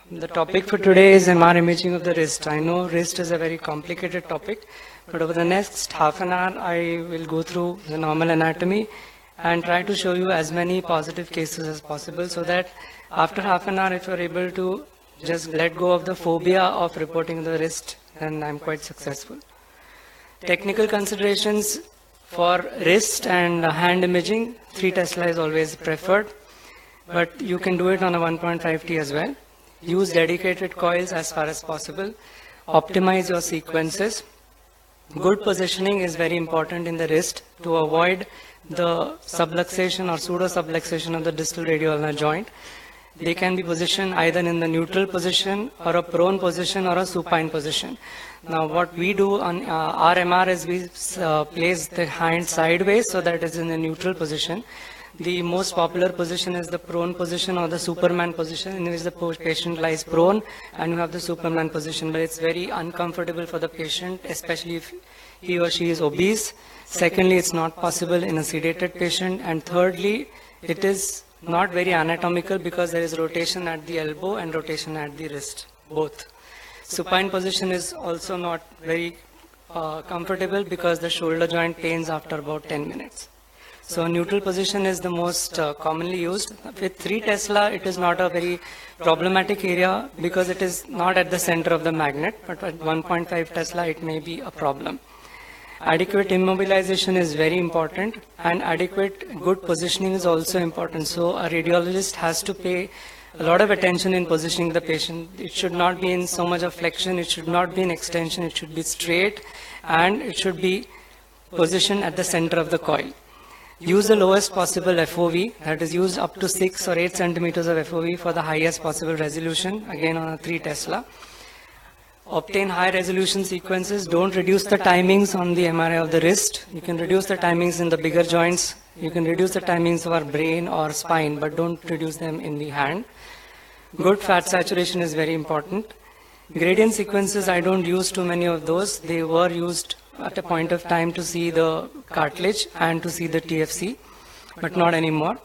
The topic for today is MR imaging of the wrist. I know wrist is a very complicated topic, but over the next half an hour, I will go through the normal anatomy and try to show you as many positive cases as possible so that after half an hour, if you're able to just let go of the phobia of reporting the wrist, then I'm quite successful. Technical considerations for wrist and hand imaging, 3 Tesla is always preferred, but you can do it on a 1.5T as well. Use dedicated coils as far as possible. Optimize your sequences. Good positioning is very important in the wrist to avoid the subluxation or pseudo-subluxation of the distal radioulnar joint. They can be positioned either in the neutral position or a prone position or a supine position. Now what we do on our MR is we place the hand sideways so that it is in a neutral position. The most popular position is the prone position or the Superman position, in which the patient lies prone and you have the Superman position, but it's very uncomfortable for the patient, especially if he or she is obese. Secondly, it's not possible in a sedated patient, and thirdly, it is not very anatomical because there is rotation at the elbow and rotation at the wrist, both. Supine position is also not very comfortable because the shoulder joint pains after about 10 minutes. So neutral position is the most commonly used. With 3 Tesla, it is not a very problematic area because it is not at the center of the magnet, but at 1.5 Tesla, it may be a problem. Adequate immobilization is very important, and adequate good positioning is also important. So a radiologist has to pay a lot of attention in positioning the patient. It should not be in so much of flexion, it should not be in extension, it should be straight, and it should be positioned at the center of the coil. Use the lowest possible FOV, that is use up to 6 or 8 centimeters of FOV for the highest possible resolution, again on a 3 Tesla. Obtain high resolution sequences. Don't reduce the timings on the MRI of the wrist. You can reduce the timings in the bigger joints. You can reduce the timings of our brain or spine, but don't reduce them in the hand. Good fat saturation is very important. Gradient sequences, I don't use too many of those. They were used at a point of time to see the cartilage and to see the TFC, but not anymore.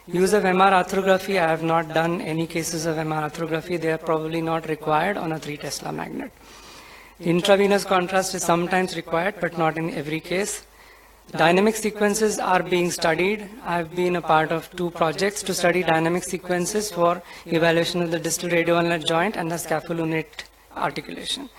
Use of MR arthrography, I have not done any cases of MR arthrography. They are probably not required on a 3 Tesla magnet. Intravenous contrast is sometimes required, but not in every case. Dynamic sequences are being studied. I have been a part of 2 projects to study dynamic sequences for evaluation of the distal radioulnar joint and the scapholunate articulation.